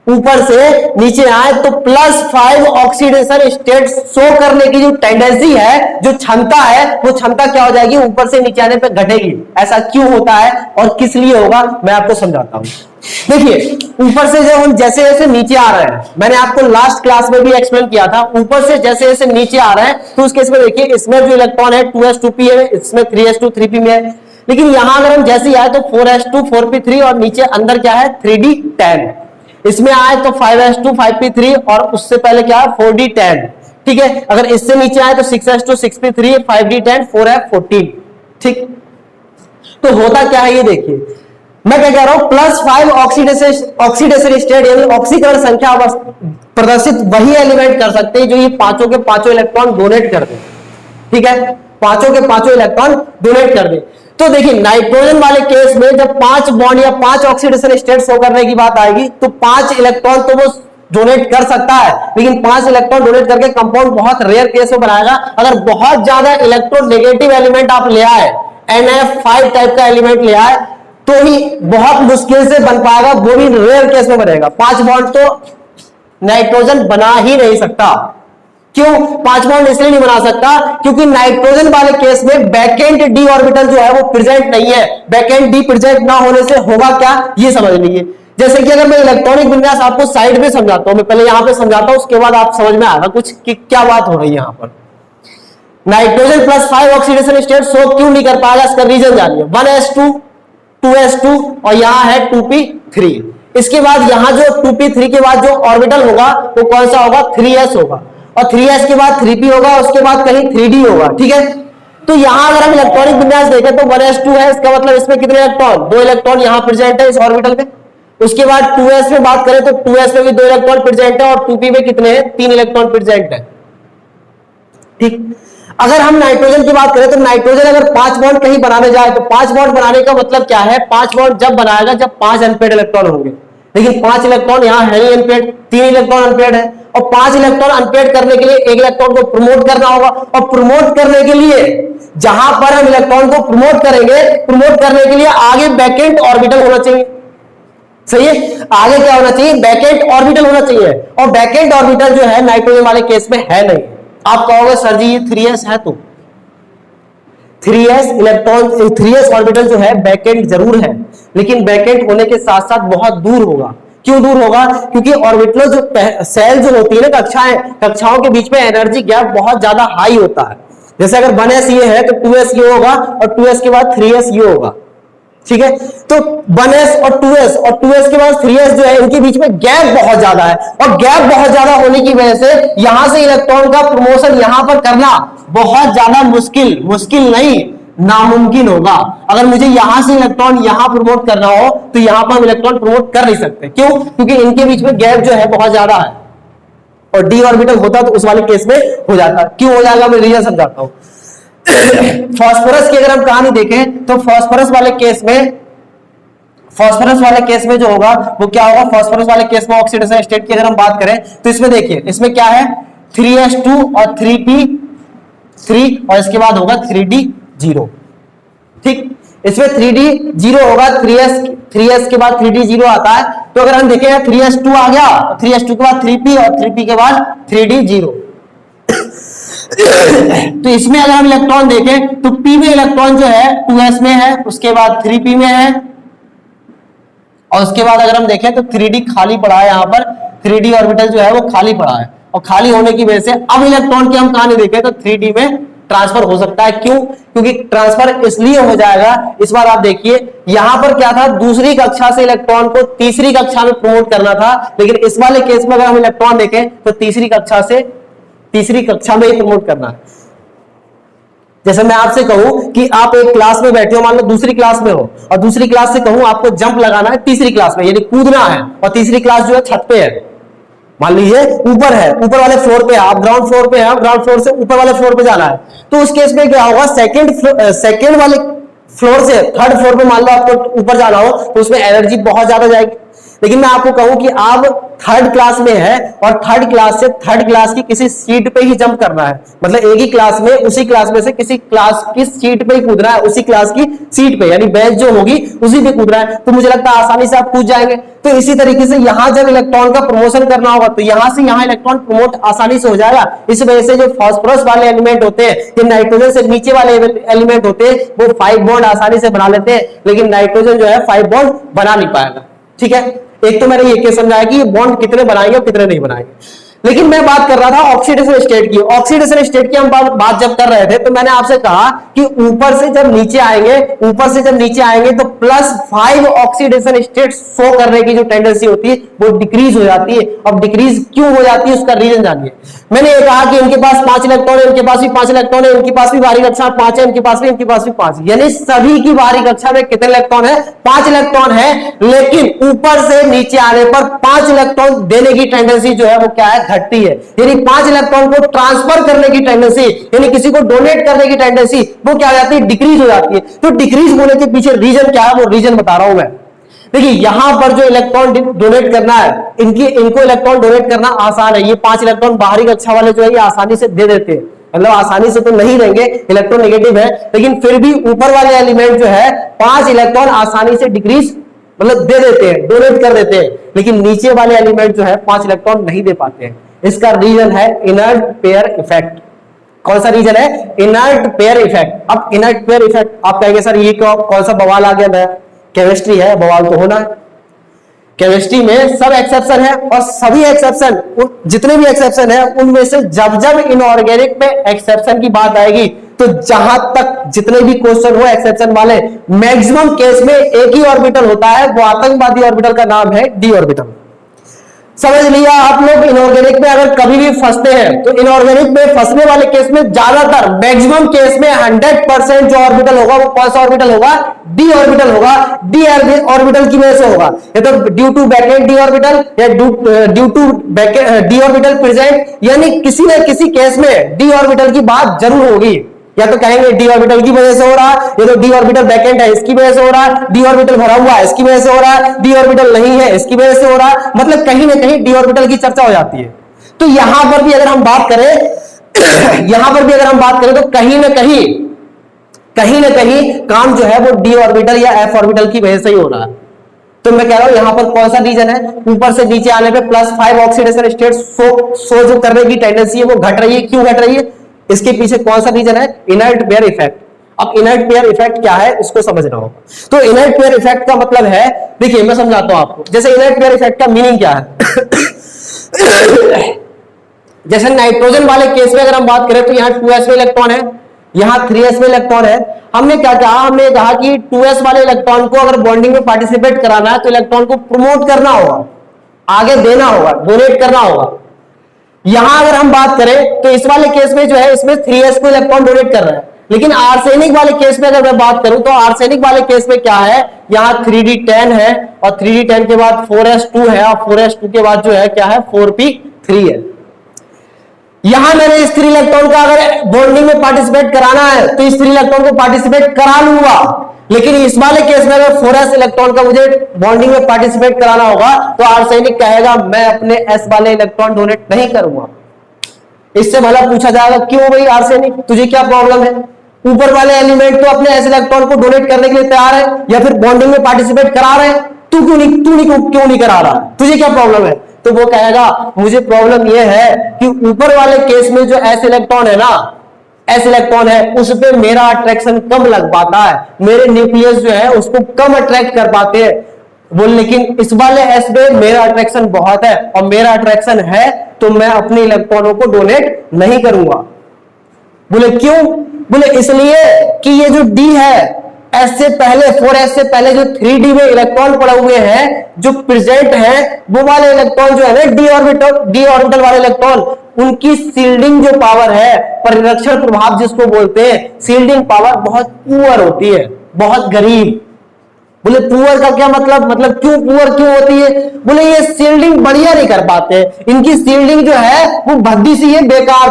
ऊपर से नीचे आए तो +5 ऑक्सीडेशन स्टेट शो करने की जो टेंडेंसी है, जो क्षमता है, वो क्षमता क्या हो जाएगी, ऊपर से नीचे आने पे घटेगी। ऐसा क्यों होता है और किस लिए होगा मैं आपको समझाता हूं। देखिए ऊपर से जब हम जैसे जैसे नीचे आ रहे हैं, मैंने आपको लास्ट क्लास में भी एक्सप्लेन किया था, ऊपर से जैसे जैसे नीचे आ रहे हैं तो उस केस में देखिए इसमें जो इलेक्ट्रॉन है 2s2p है, इसमें 3s2 3p में है। लेकिन यहां अगर हम जैसे आए तो 4s2 4p3 और नीचे अंदर क्या है 3d10, इसमें आए तो 5s2 5p3 और उससे पहले क्या है 4d10, ठीक है। अगर इससे नीचे आए तो 6s2 6p3 5d10 4f14, ठीक। तो होता क्या है ये देखिए, मैं क्या कह रहा हूं, +5 ऑक्सीडेशन स्टेट यानी ऑक्सीकरण संख्या प्रदर्शित वही एलिमेंट कर सकते हैं जो ये पांचों के पांचों इलेक्ट्रॉन डोनेट कर दें, ठीक है, पांचों के पांचों इलेक्ट्रॉन डोनेट कर दें। तो देखिए नाइट्रोजन वाले केस में जब 5 बॉन्ड या 5 ऑक्सीडेशन स्टेट शो करने की बात आएगी तो 5 इलेक्ट्रॉन तो वो डोनेट कर सकता है, लेकिन 5 इलेक्ट्रॉन डोनेट करके कंपाउंड बहुत रेयर केस में बनाएगा। अगर बहुत ज्यादा इलेक्ट्रोनेगेटिव एलिमेंट आप ले आए, NF5 टाइप का एलिमेंट ले आए तो ही बहुत मुश्किल से बन पाएगा, वो भी रेयर केस में बनेगा। 5 बॉन्ड तो नाइट्रोजन बना ही नहीं सकता। क्यों 5 बॉन्ड इसलिए नहीं बना सकता, क्योंकि नाइट्रोजन वाले केस में बैकेंड डी ऑर्बिटल जो है वो प्रेजेंट नहीं है। बैकेंड डी प्रेजेंट ना होने से होगा क्या ये समझ लीजिए। जैसे कि अगर मैं इलेक्ट्रॉनिक विन्यास आपको साइड में समझाता हूं, मैं पहले यहां पे समझाता हूं, उसके बाद आप समझ में आएगा कुछ कि क्या बात हो रही है। यहां पर नाइट्रोजन +5 ऑक्सीडेशन स्टेट शो क्यों नहीं कर पाएगा, इसका रीजन जानिए। 1s2 2s2 और यहां है 2p3। इसके बाद यहां जो 2p3 के बाद जो ऑर्बिटल होगा वो कौन सा होगा, 3s होगा, और 3s के बाद 3p होगा, उसके बाद कहीं 3d होगा, ठीक है। तो यहां अगर हम इलेक्ट्रॉनिक विन्यास देखें तो 1s2 है, इसका मतलब इसमें कितने इलेक्ट्रॉन, 2 इलेक्ट्रॉन यहां प्रेजेंट है इस ऑर्बिटल में। उसके बाद 2s में बात करें तो 2s में भी 2 इलेक्ट्रॉन प्रेजेंट है और 2p में कितने हैं, 3 इलेक्ट्रॉन प्रेजेंट है, ठीक। अगर हम नाइट्रोजन की बात करें तो नाइट्रोजन अगर 5 बॉन्ड कहीं बनाने जाए तो 5 बॉन्ड बनाने का मतलब क्या है, 5 बॉन्ड जब बनाएगा जब 5 अनपेड इलेक्ट्रॉन होंगे, लेकिन 5 इलेक्ट्रॉन यहां है नहीं अनपेड, 3 इलेक्ट्रॉन अनपेड है और 5 इलेक्ट्रॉन अनपेयर्ड करने के लिए एक इलेक्ट्रॉन को प्रमोट करना होगा, और प्रमोट करने के लिए जहां पर हम इलेक्ट्रॉन को प्रमोट करेंगे, प्रमोट करने के लिए आगे बैकेंड ऑर्बिटल होना चाहिए। सही है, आगे क्या होना चाहिए, बैकेंड ऑर्बिटल होना चाहिए, और बैकेंड ऑर्बिटल जो है नाइट्रोजन वाले केस में है नहीं। आप कहोगे सर जी ये 3s है, तो 3s इलेक्ट्रॉन 3s ऑर्बिटल जो है बैकेंड जरूर है, लेकिन बैकेंड होने के साथ साथ बहुत दूर होगा। क्यों दूर होगा, क्योंकि ऑर्बिटल जो सेल जो होती है ना, कक्षाओं के बीच में एनर्जी गैप बहुत ज्यादा हाई होता है। जैसे अगर 1s ये है तो 2s ये होगा, और 2s के बाद 3s ये होगा। ठीक है, तो 1s और 2s के बाद 3s जो है, इनके बीच में गैप बहुत ज्यादा है, और गैप बहुत ज्यादा होने की वजह से यहां से इलेक्ट्रॉन का प्रमोशन यहां पर करना बहुत ज्यादा मुश्किल नहीं, नामुमकिन होगा। अगर मुझे यहां से इलेक्ट्रॉन यहां प्रमोट करना हो तो यहां पर हम इलेक्ट्रॉन प्रमोट कर नहीं सकते। क्यों, क्योंकि इनके बीच में गैप जो है बहुत ज्यादा है, और डी ऑर्बिटल होता तो उस वाले केस में हो जाता। क्यों हो जाएगा, मैं रीजन समझाता हूं। फास्फोरस की अगर हम कहानी देखें तो फास्फोरस वाले केस में जो होगा वो क्या होगा, फास्फोरस वाले केस में ऑक्सीडेशन स्टेट की अगर हम बात करें तो इसमें देखिए, इसमें क्या है 3s2 और 3p3, और इसके बाद होगा 3d0। ठीक, इसमें 3d0 होगा, 3s के बाद 3d0 आता है। तो अगर हम देखें 3s2 आ गया, 3s2 के बाद 3p, और 3p के बाद 3d0। तो इसमें अगर हम इलेक्ट्रॉन देखें तो p में इलेक्ट्रॉन जो है 2s में है, उसके बाद 3p में है, और उसके बाद अगर हम देखें तो 3d खाली पड़ा है, यहां पर 3d ऑर्बिटल जो है वो खाली पड़ा है, और खाली होने की वजह से अब इलेक्ट्रॉन की हम कहानी देखें तो 3d में ट्रांसफर हो सकता है। क्यों, क्योंकि ट्रांसफर इसलिए हो जाएगा, इस बार आप देखिए यहां पर क्या था, दूसरी कक्षा से इलेक्ट्रॉन को तीसरी कक्षा में प्रमोट करना था, लेकिन इस वाले केस में अगर हम इलेक्ट्रॉन देखें तो तीसरी कक्षा से तीसरी कक्षा में ही प्रमोट करना है। जैसे मैं आपसे कहूं कि आप एक क्लास में बैठे हो, मान लो दूसरी क्लास में हो, और दूसरी क्लास से कहूं आपको जंप लगाना है तीसरी क्लास में, यानी कूदना है, और तीसरी क्लास जो है छत पे है, मान लीजिए ऊपर है, ऊपर वाले फ्लोर पे है, आप ग्राउंड फ्लोर पे है, ग्राउंड फ्लोर से ऊपर वाले फ्लोर पे जाना है। तो उस केस में क्या होगा, सेकंड वाले फ्लोर से थर्ड फ्लोर पे मान लो आपको ऊपर जाना हो तो उसमें एनर्जी बहुत ज्यादा जाएगी। लेकिन मैं आपको कहूं कि आप थर्ड क्लास में है, और थर्ड क्लास से थर्ड क्लास की किसी सीट पे ही जंप करना है, मतलब एक ही क्लास में, उसी क्लास में से किसी क्लास की सीट पे ही कूदना है, उसी क्लास की सीट पे, यानी बेंच जो होगी उसी पे कूदना है, तो मुझे लगता है आसानी से आप कूद जाएंगे। तो इसी तरीके से यहां जब इलेक्ट्रॉन का प्रमोशन करना होगा तो यहां से यहां इलेक्ट्रॉन प्रमोट आसानी से हो जाएगा। इस वजह से जो फास्फोरस वाले एलिमेंट होते हैं, ये नाइट्रोजन से नीचे वाले एलिमेंट होते हैं, वो 5 बॉन्ड आसानी से बना लेते हैं, लेकिन नाइट्रोजन जो है 5 बॉन्ड बना नहीं पाएगा। ठीक है, एक तो मैंने ये केस समझाया कि ये बॉन्ड कितने बनाएंगे और कितने नहीं बनाएंगे। लेकिन मैं बात कर रहा था ऑक्सीडेशन स्टेट की। ऑक्सीडेशन स्टेट की हम बात जब कर रहे थे तो मैंने आपसे कहा कि ऊपर से जब नीचे आएंगे तो +5 ऑक्सीडेशन स्टेट शो करने की जो टेंडेंसी होती है वो डिक्रीज हो जाती है। अब डिक्रीज क्यों हो जाती है उसका रीजन जानिए। मैंने ये कहा कि इनके पास 5 इलेक्ट्रॉन है, इनके पास भी 5 इलेक्ट्रॉन है, इनके पास भी बाहरी कक्षा 5 है, इनके पास भी 5, यानी सभी की बाहरी कक्षा में कितने इलेक्ट्रॉन है, 5 इलेक्ट्रॉन है। लेकिन ऊपर से नीचे आने पर 5 इलेक्ट्रॉन देने की टेंडेंसी जो है वो क्या है, घटती है। यानी 5 इलेक्ट्रॉन को ट्रांसफर करने की टेंडेंसी, यानी किसी को डोनेट करने की टेंडेंसी वो क्या हो जाती है, डिक्रीज हो जाती है। तो डिक्रीज होने के पीछे रीजन क्या है, वो रीजन बता रहा हूं मैं। देखिए यहां पर जो इलेक्ट्रॉन डोनेट करना है, इनको इलेक्ट्रॉन डोनेट करना आसान है। ये 5 इलेक्ट्रॉन बाहरी कक्षा वाले जो है ये आसानी से दे देते हैं, मतलब आसानी से तो नहीं देंगे, इलेक्ट्रोनेगेटिव है, लेकिन फिर भी ऊपर वाले एलिमेंट जो है 5 इलेक्ट्रॉन आसानी से डिक्रीज मतलब दे देते हैं, डोनेट कर देते हैं। लेकिन नीचे वाले एलिमेंट जो है 5 इलेक्ट्रॉन नहीं दे पाते हैं। इसका रीजन है इनर्ट पेयर इफेक्ट। कौन सा रीजन है, इनर्ट पेयर इफेक्ट। अब इनर्ट पेयर इफेक्ट आप कहेंगे सर ये कौन सा बवाल आ गया, नया केमिस्ट्री है, बवाल तो होना है। केमिस्ट्री में सब एक्सेप्शन है, और सभी एक्सेप्शन, जितने भी एक्सेप्शन है उनमें से जब जब इनऑर्गेनिक में एक्सेप्शन की बात आएगी तो जहां तक जितने भी क्वेश्चन हो एक्सेप्शन वाले, मैक्सिमम केस में एक ही ऑर्बिटल होता है, वो आतंकवादी ऑर्बिटल का नाम है डी ऑर्बिटल। समझ लिया आप लोग। इनऑर्गेनिक में अगर कभी भी फंसते हैं तो इनऑर्गेनिक में फंसने वाले केस में ज्यादातर मैक्सिमम केस में 100% जो ऑर्बिटल होगा वो कौन सा ऑर्बिटल होगा, डी ऑर्बिटल होगा। डी ऑर्बिटल की वजह से होगा, या तो due to backend D orbital या due to D orbital present, यानी किसी न किसी केस में डी ऑर्बिटल की बात जरूर होगी। या तो कहेंगे डी ऑर्बिटल की वजह से हो रहा है, या तो डी ऑर्बिटल बैकएंड है इसकी वजह से हो रहा है, डी ऑर्बिटल भरा हुआ है इसकी वजह से हो रहा है, डी ऑर्बिटल नहीं है इसकी वजह से हो रहा है, मतलब कहीं ना कहीं डी ऑर्बिटल की चर्चा हो जाती है। तो यहां पर भी अगर हम बात करें यहां पर भी अगर हम बात करें तो कहीं ना कहीं काम जो है वो डी ऑर्बिटल या एफ ऑर्बिटल की वजह से ही हो रहा है। तो मैं कह रहा हूं यहां पर कौन सा रीजन है, ऊपर से नीचे आने पे +5 ऑक्सीडेशन स्टेट शो जो करने की टेंडेंसी है वो घट रही है। क्यों घट रही है, इसके पीछे कौन सा रीजन है, इनर्ट पेयर इफेक्ट। अब इनर्ट पेयर इफेक्ट क्या है इसको समझना होगा। तो इनर्ट पेयर इफेक्ट का मतलब है, देखिए मैं समझाता हूं आपको। जैसे इनर्ट पेयर इफेक्ट का मीनिंग क्या है जैसे नाइट्रोजन वाले केस में अगर हम बात करें तो यहाँ 2s में इलेक्ट्रॉन है, यहाँ 3s में इलेक्ट्रॉन है। हमने क्या कहा, हमने कहा कि 2s वाले इलेक्ट्रॉन को अगर बॉन्डिंग में पार्टिसिपेट कराना है तो इलेक्ट्रॉन को प्रमोट करना होगा, आगे देना होगा, डोनेट करना होगा। यहां अगर हम बात करें तो इस वाले केस में जो है इसमें 3s को इलेक्ट्रॉन डोनेट कर रहा है। लेकिन आर्सेनिक वाले केस में अगर मैं बात करूं तो आर्सेनिक वाले केस में क्या है, यहां 3d10 है और 3d10 के बाद 4s2 है और 4s2 के बाद जो है क्या है 4p3 है। यहां मैंने स्थिर इलेक्ट्रॉन का अगर बॉन्डिंग में पार्टिसिपेट कराना है तो स्थिर इलेक्ट्रॉन को पार्टिसिपेट करा लूंगा। लेकिन इस वाले केस में अगर 4s इलेक्ट्रॉन का मुझे बॉन्डिंग में पार्टिसिपेट कराना होगा तो आर्सेनिक कहेगा मैं अपने s वाले इलेक्ट्रॉन डोनेट नहीं करूंगा। इससे भला पूछा जाएगा क्यों भाई आर्सेनिक तुझे क्या प्रॉब्लम है, ऊपर वाले एलिमेंट तो अपने s इलेक्ट्रॉन को डोनेट करने के लिए तैयार है या फिर बॉन्डिंग में पार्टिसिपेट करा रहे हैं, तू क्यों नहीं करा रहा, तुझे क्या प्रॉब्लम है। तो वो कहेगा मुझे प्रॉब्लम यह है कि ऊपर वाले केस में जो s इलेक्ट्रॉन है ना, s इलेक्ट्रॉन है उस पे मेरा अट्रैक्शन कम लग पाता है, मेरे न्यूक्लियस जो है उसको कम अट्रैक्ट कर पाते हैं बोल। लेकिन इस वाले s पे मेरा अट्रैक्शन बहुत है और मेरा अट्रैक्शन है तो मैं अपने इलेक्ट्रॉनों को डोनेट नहीं करूंगा। बोले क्यों, बोले इसलिए कि ये जो d है s से पहले 4s से पहले जो 3d में इलेक्ट्रॉन पड़े हुए हैं जो प्रेजेंट है वो वाले इलेक्ट्रॉन जो है ना डी ऑर्बिटल वाले इलेक्ट्रॉन, उनकी सील्डिंग जो पावर है, परिरक्षण प्रभाव जिसको बोलते हैं, सील्डिंग पावर बहुत पुअर होती है, बहुत गरीब। बोले पुअर का क्या मतलब क्यों पुअर क्यों होती है, बोले ये सील्डिंग बढ़िया नहीं कर पाते, इनकी सील्डिंग जो है वो भद्दी सी है, बेकार,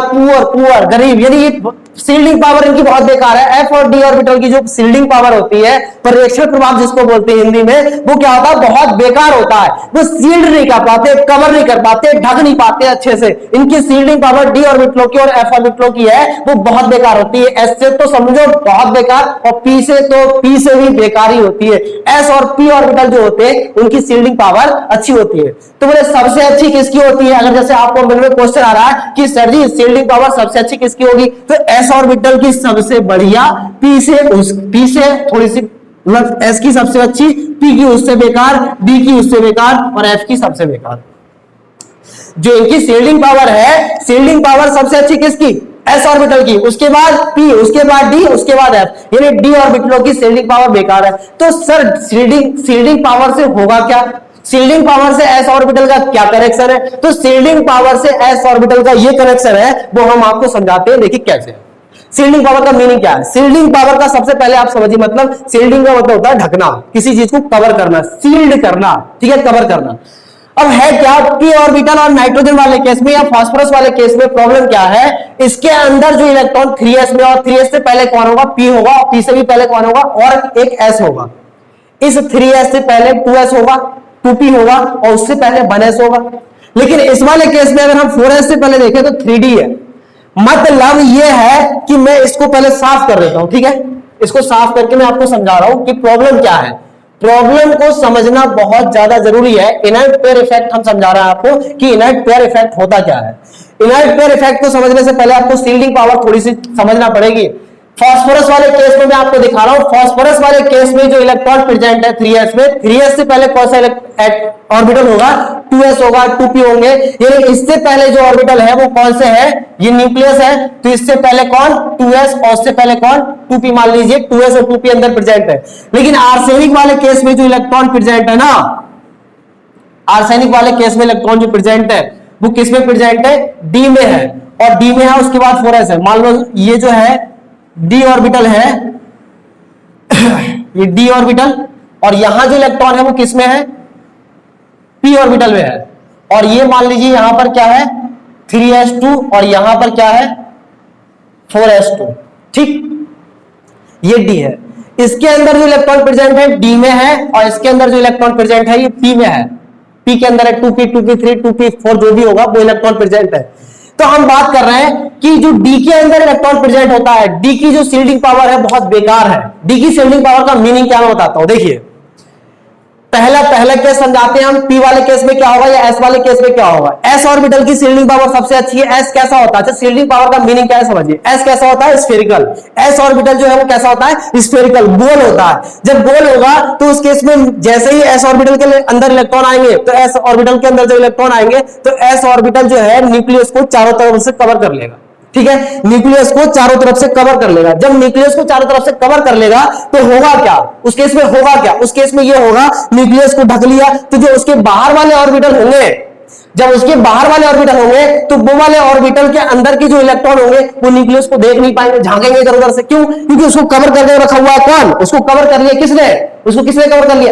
पुअर गरीब, यानी ये सील्डिंग पावर इनकी बहुत बेकार है। एफ और डी ऑर्बिटल की जो सील्डिंग पावर होती है, परिरक्षण प्रभाव जिसको बोलते हैं हिंदी में, वो क्या होता है, बहुत बेकार होता है। वो सील्ड नहीं कर पाते, कवर नहीं कर पाते, ढक नहीं पाते अच्छे से। इनकी सील्डिंग पावर डी ऑर्बिटलों की और एफ ऑर्बिटलों की है वो बहुत बेकार होती है। एस से तो समझो बहुत बेकार और पी से तो पी से भी बेकार ही होती है। एस और पी ऑर्बिटल जो होते हैं उनकी सील्डिंग पावर अच्छी होती है। तो बोले सबसे अच्छी किसकी होती है, अगर जैसे आपको मन में क्वेश्चन आ रहा है कि सर जी सील्डिंग पावर सबसे अच्छी किसकी होगी, तो एस ऑर्बिटल की सबसे बढ़िया, पी से थोड़ी सी मतलब एस की सबसे अच्छी, पी की उससे बेकार, डी की उससे बेकार और एफ की सबसे बेकार। जो इनकी सील्डिंग पावर है, सील्डिंग पावर सबसे अच्छी किसकी, एस ऑर्बिटल की, उसके बाद पी, उसके बाद डी, उसके बाद एफ, यानी डी ऑर्बिटलों की सील्डिंग पावर बेकार है। तो सर सील्डिंग पावर से होगा क्या, सील्डिंग पावर से एस ऑर्बिटल का क्या कनेक्शन है, तो सील्डिंग पावर से एस ऑर्बिटल का ये कनेक्शन है वो हम आपको समझाते हैं। देखिए कैसे। सील्डिंग पावर का मीनिंग क्या है, सील्डिंग पावर का सबसे पहले आप समझिए, मतलब सील्डिंग का मतलब होता है ढकना, किसी चीज को कवर करना, सील्ड करना, ठीक है, कवर करना। अब है क्या, पी ऑर्बिटल और नाइट्रोजन वाले केस में या फास्फोरस वाले केस में प्रॉब्लम क्या है, इसके अंदर जो इलेक्ट्रॉन 3s में, और 3s से पहले कौन होगा, p होगा, p से भी पहले कौन होगा, और एक s होगा। इस 3s से पहले 2s होगा, 2p होगा और उससे पहले 1s होगा। लेकिन इस वाले केस में अगर हम 4s से पहले देखें तो 3d है। मतलब यह है कि मैं इसको पहले साफ कर देता हूं, ठीक है, इसको साफ करके मैं आपको समझा रहा हूं कि प्रॉब्लम क्या है। प्रॉब्लम को समझना बहुत ज्यादा जरूरी है। इनर्ट पेयर इफेक्ट हम समझा रहे हैं आपको कि इनर्ट पेयर इफेक्ट होता क्या है। इनर्ट पेयर इफेक्ट को समझने से पहले आपको सील्डिंग पावर थोड़ी सी समझना पड़ेगी। फास्फोरस वाले केस में मैं आपको दिखा रहा हूं, फास्फोरस वाले केस में जो इलेक्ट्रॉन प्रेजेंट है 3s में, 3s से पहले कौन सा ऑर्बिटल होगा, 2s होगा, 2p होंगे, यानी इससे पहले जो ऑर्बिटल है वो कौन से है, ये न्यूक्लियस है, तो इससे पहले कौन, 2s, और उससे पहले कौन, 2p। मान लीजिए 2s और 2p अंदर प्रेजेंट है। लेकिन आर्सेनिक वाले केस में जो इलेक्ट्रॉन प्रेजेंट है ना, आर्सेनिक वाले केस में इलेक्ट्रॉन जो प्रेजेंट है वो किस में प्रेजेंट है, डी में है, और डी में है उसके बाद 4s है। मान लो ये जो है डी ऑर्बिटल है, ये डी ऑर्बिटल, और यहां जो इलेक्ट्रॉन है वो किस में है, पी ऑर्बिटल में है, और ये मान लीजिए यहां पर क्या है 3s2 और यहां पर क्या है 4s2, ठीक, ये डी है। इसके अंदर जो इलेक्ट्रॉन प्रेजेंट है डी में है और इसके अंदर जो इलेक्ट्रॉन प्रेजेंट है ये पी में है, p के अंदर है 2p 2p3 2p4 जो भी होगा वो इलेक्ट्रॉन प्रेजेंट है। तो हम बात कर रहे हैं कि जो d के अंदर इलेक्ट्रॉन प्रेजेंट होता है, d की जो शील्डिंग पावर है बहुत बेकार है। d की शील्डिंग पावर का मीनिंग क्या मैं बताता हूं। देखिए पहला केस समझाते हैं हम, p वाले केस में क्या होगा या s वाले केस में क्या होगा। s ऑर्बिटल की शील्डिंग पावर सबसे अच्छी है। s कैसा होता है, अच्छा शील्डिंग पावर का मीनिंग क्या है समझिए। s कैसा होता है, स्फेरिकल। s ऑर्बिटल जो है वो कैसा होता है, स्फेरिकल, गोल होता है। जब गोल होगा तो उस केस में जैसे ही s ऑर्बिटल के अंदर इलेक्ट्रॉन आएंगे तो s ऑर्बिटल के अंदर जो इलेक्ट्रॉन आएंगे तो s ऑर्बिटल जो है न्यूक्लियस को चारों तरफ से कवर कर लेगा। ठीक है, न्यूक्लियस को चारों तरफ से कवर कर लेगा। जब न्यूक्लियस को चारों तरफ से कवर कर लेगा तो होगा क्या, उस केस में होगा क्या, उस केस में ये होगा न्यूक्लियस को ढक लिया तो जो उसके बाहर वाले ऑर्बिटल होंगे, जब उसके बाहर वाले ऑर्बिटल होंगे तो वो वाले ऑर्बिटल के अंदर के जो इलेक्ट्रॉन होंगे वो न्यूक्लियस को देख नहीं पाएंगे, झांकेंगे इधर उधर से। क्यों, क्योंकि उसको कवर करके रखा हुआ है कौन, उसको कवर कर लिया किसने, उसको किसने कवर कर लिया,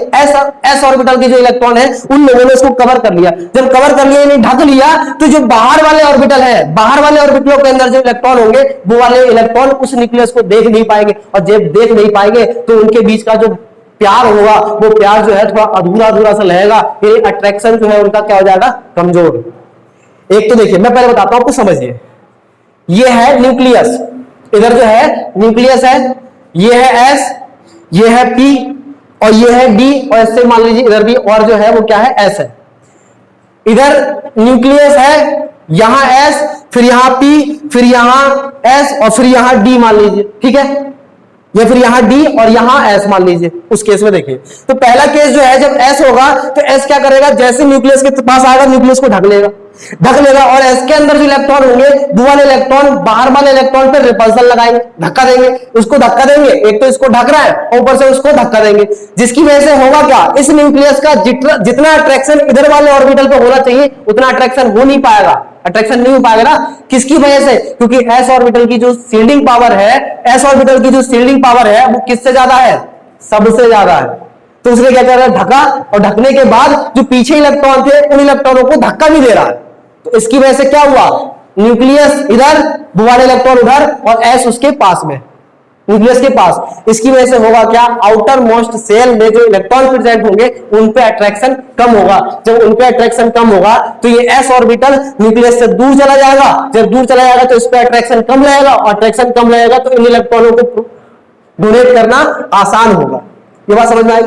एस ऑर्बिटल के जो इलेक्ट्रॉन है उन लोगों ने उसको कवर कर लिया। जब कवर कर लिया यानी ढक लिया तो जो बाहर वाले ऑर्बिटल है, बाहर वाले ऑर्बिटलों के अंदर जो इलेक्ट्रॉन होंगे वो वाले इलेक्ट्रॉन उस न्यूक्लियस को देख नहीं पाएंगे, और जब देख नहीं पाएंगे तो उनके बीच का जो प्यार होगा वो प्यार जो है थोड़ा अधूरा अधूरा सा लगेगा, ये अट्रैक्शन जो है उनका क्या हो जाएगा, कमजोर। एक तो देखिए मैं पहले बताता हूं आपको, समझिए ये है न्यूक्लियस, इधर जो है न्यूक्लियस है, ये है एस, ये है पी और ये है डी, और इससे मान लीजिए इधर भी और जो है वो क्या है, एस है। इधर न्यूक्लियस है, यहां एस, फिर यहां पी, फिर यहां एस और फिर यहां डी मान लीजिए, ठीक है, या फिर यहां डी और यहां एस मान लीजिए। उस केस में देखिए तो पहला केस जो है जब एस होगा तो एस क्या करेगा, जैसे न्यूक्लियस के पास आएगा न्यूक्लियस को ढक लेगा और एस के अंदर जो इलेक्ट्रॉन होंगे वो वाले इलेक्ट्रॉन बाहर वाले इलेक्ट्रॉन पर रिपल्सन लगाएंगे, धक्का देंगे, उसको धक्का देंगे, एक तो इसको ढक रहा है और ऊपर से उसको धक्का देंगे, जिसकी वजह से होगा क्या, इस न्यूक्लियस का जितना अट्रैक्शन इधर वाले ऑर्बिटल पे होना चाहिए उतना अट्रैक्शन हो नहीं पाएगा, अट्रैक्शन नहीं हो पाएगा ना। किसकी वजह से, क्योंकि एस ऑर्बिटल की जो शील्डिंग पावर है, एस ऑर्बिटल की जो शील्डिंग पावर है वो किससे ज्यादा है, सबसे ज्यादा है। तो उसने क्या कर रहा है, ढका, और ढकने के बाद जो पीछे इलेक्ट्रॉन थे उन इलेक्ट्रॉनों को धक्का भी दे रहा है। तो इसकी वजह से क्या हुआ, न्यूक्लियस इधर, वो वाले इलेक्ट्रॉन उधर और एस उसके पास में, न्यूक्लियस के पास। इसकी वजह से होगा क्या, आउटर मोस्ट सेल में जो इलेक्ट्रॉन प्रेजेंट होंगे उन पे अट्रैक्शन कम होगा। जब उन पे अट्रैक्शन कम होगा तो ये एस ऑर्बिटल न्यूक्लियस से दूर चला जाएगा, जब दूर चला जाएगा तो इस पे अट्रैक्शन कम रहेगा, और अट्रैक्शन कम रहेगा तो इन इलेक्ट्रॉनों को डोनेट करना आसान होगा। ये बात समझ में आई।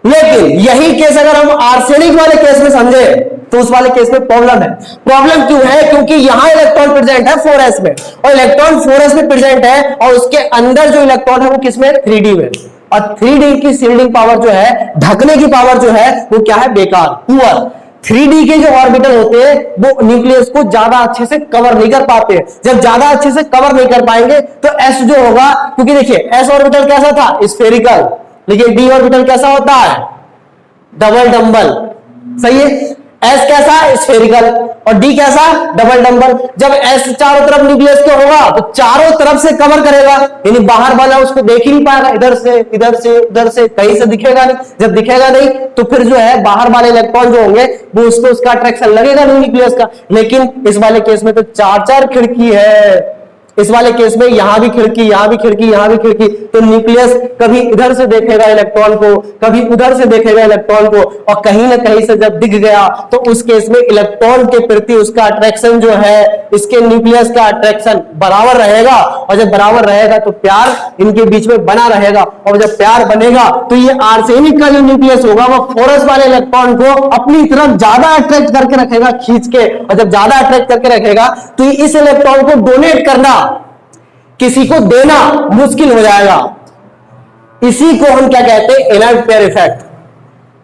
लेकिन यही केस अगर हम आर्सेनिक वाले केस में समझे तो उस वाले केस में प्रॉब्लम है। प्रॉब्लम क्यों है, क्योंकि यहां इलेक्ट्रॉन प्रेजेंट है 4s में, और इलेक्ट्रॉन 4s में प्रेजेंट है और उसके अंदर जो इलेक्ट्रॉन है वो किसमें, 3d में, और 3d की शील्डिंग पावर जो है, ढकने की पावर जो है वो क्या है, बेकार, पुअर। 3d के जो ऑर्बिटल होते हैं वो न्यूक्लियस को ज्यादा अच्छे से कवर नहीं कर पाते। जब ज्यादा अच्छे से कवर नहीं कर पाएंगे तो s जो होगा, क्योंकि देखिए s ऑर्बिटल कैसा था, स्फेरिकल, लेकिन d ऑर्बिटल कैसा होता है, डबल डंबल, सही है। s कैसा, स्फेरिकल, और d कैसा, डबल डंबल। जब s चारों तरफ न्यूक्लियस के होगा तो चारों तरफ से कवर करेगा, यानी बाहर वाला उसको देख ही नहीं पाएगा, इधर से इधर से उधर से कहीं से दिखेगा नहीं। जब दिखेगा नहीं तो फिर जो है बाहर वाले इलेक्ट्रॉन जो होंगे वो उसको उसका अट्रैक्शन लगेगा नहीं न्यूक्लियस का। लेकिन इस वाले केस में तो 4 खिड़की है, इस वाले केस में यहां भी खिड़की, यहां भी खिड़की, यहां भी खिड़की, तो न्यूक्लियस कभी इधर से देखेगा इलेक्ट्रॉन को, कभी उधर से देखेगा इलेक्ट्रॉन को, और कहीं ना कहीं से जब दिख गया तो उस केस में इलेक्ट्रॉन के प्रति उसका अट्रैक्शन जो है, इसके न्यूक्लियस का अट्रैक्शन बराबर रहेगा, और जब बराबर रहेगा तो प्यार इनके बीच में बना रहेगा, और जब प्यार बनेगा तो ये आर्सेनिक का जो न्यूक्लियस होगा वो 4s वाले इलेक्ट्रॉन को अपनी तरफ ज्यादा अट्रैक्ट करके रखेगा खींच के, और जब ज्यादा अट्रैक्ट करके रखेगा तो इस इलेक्ट्रॉन को डोनेट करना, किसी को देना मुश्किल हो जाएगा। इसी को हम क्या कहते हैं, इनर्ट पेयर इफेक्ट।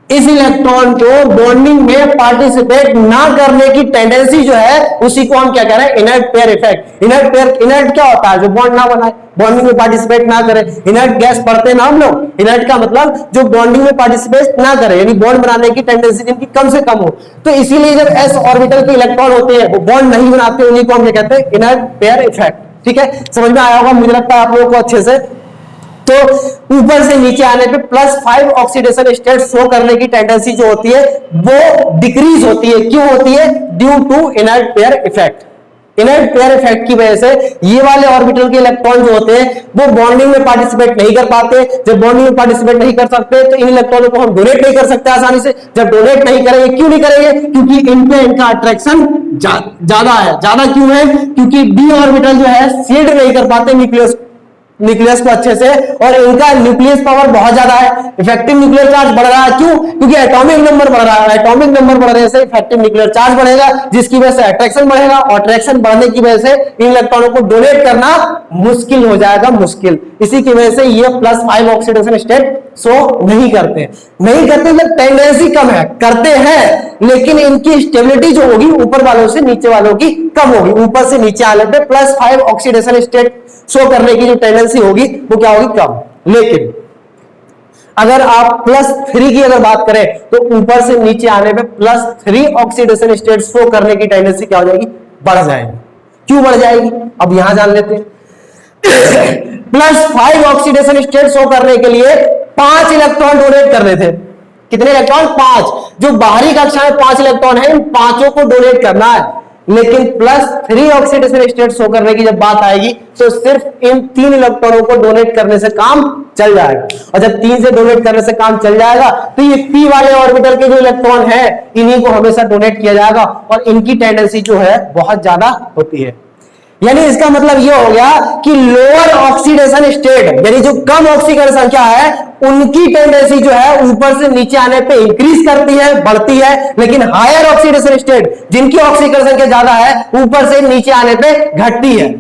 इस इलेक्ट्रॉन को बॉन्डिंग में पार्टिसिपेट ना करने की टेंडेंसी जो है उसी को हम क्या कह रहे हैं, इनर्ट पेयर इफेक्ट। इनर्ट क्या होता है, जो बॉन्ड ना बनाए, बॉन्डिंग में पार्टिसिपेट ना करे। इनर्ट गैस पढ़ते हैं ना हम लोग, इनर्ट का मतलब जो बॉन्डिंग में पार्टिसिपेट ना करे, यानी बॉन्ड बनाने की टेंडेंसी जिनकी कम से कम हो। तो इसीलिए जब एस ऑर्बिटल के इलेक्ट्रॉन होते हैं वो बॉन्ड नहीं बनाते, उन्हीं को हम क्या कहते हैं, इनर्ट पेयर इफेक्ट। ठीक है, समझ में आया होगा मुझे लगता है आप लोगों को अच्छे से। तो ऊपर से नीचे आने पे +5 ऑक्सीडेशन स्टेट शो करने की टेंडेंसी जो होती है वो डिक्रीज होती है। क्यों होती है, due to inert pair effect. Inert pair effect की वजह से ये वाले ऑर्बिटल के इलेक्ट्रॉन जो होते हैं वो बॉन्डिंग में पार्टिसिपेट नहीं कर पाते। जब बॉन्डिंग में पार्टिसिपेट नहीं कर सकते तो इन इलेक्ट्रॉनों को हम डोनेट नहीं कर सकते आसानी से। जब डोनेट नहीं करेंगे, क्यों नहीं करेंगे? क्योंकि इन पे इनका अट्रैक्शन ज्यादा है। ज्यादा क्यों है? क्योंकि डी ऑर्बिटल जो है सीड नहीं कर पाते न्यूक्लियस को अच्छे से, और इनका न्यूक्लियस पावर बहुत ज्यादा है। इफेक्टिव न्यूक्लियर चार्ज बढ़ रहा है, क्यों? क्योंकि एटॉमिक नंबर बढ़ रहा है। एटॉमिक नंबर बढ़ने से इफेक्टिव न्यूक्लियर चार्ज बढ़ेगा, जिसकी वजह से अट्रैक्शन बढ़ेगा, और अट्रैक्शन बढ़ने की वजह से इन इलेक्ट्रॉनों को डोनेट करना मुश्किल हो जाएगा, मुश्किल। इसी की वजह से ये +5 ऑक्सीडेशन स्टेट शो नहीं करते मतलब टेंडेंसी कम है, करते हैं लेकिन इनकी स्टेबिलिटी जो होगी ऊपर वालों से नीचे वालों की कम होगी। ऊपर से नीचे आने पे +5 ऑक्सीडेशन स्टेट शो करने की जो टेंडेंसी होगी वो क्या होगी? कम। लेकिन अगर आप +3 की अगर बात करें तो ऊपर से नीचे आने पे +3 ऑक्सीडेशन स्टेट शो करने की टेंडेंसी क्या हो जाएगी? बढ़ जाएगी। क्यों बढ़ जाएगी? अब यहां जान लेते हैं। +5 ऑक्सीडेशन स्टेट शो करने के लिए 5 इलेक्ट्रॉन डोनेट करने थे। कितने इलेक्ट्रॉन? 5। जो बाहरी कक्षा में 5 इलेक्ट्रॉन है, इन 5 को डोनेट करना है। लेकिन +3 ऑक्सीडेशन स्टेट शो करने की जब बात आएगी तो सिर्फ इन 3 इलेक्ट्रॉनों को डोनेट करने से काम चल जाएगा। और जब 3 से डोनेट करने से काम चल जाएगा तो ये p वाले ऑर्बिटल के जो इलेक्ट्रॉन है इन्हीं को हमेशा डोनेट किया जाएगा, और इनकी टेंडेंसी जो है बहुत ज्यादा होती है। यानी इसका मतलब ये हो गया कि लोअर ऑक्सीडेशन स्टेट, यानी जो कम ऑक्सीकरण संख्या है, उनकी टेंडेंसी जो है ऊपर से नीचे आने पे इंक्रीज करती है, बढ़ती है। लेकिन हायर ऑक्सीडेशन स्टेट, जिनकी ऑक्सीकरण संख्या ज्यादा है, ऊपर से नीचे आने पे घटती है।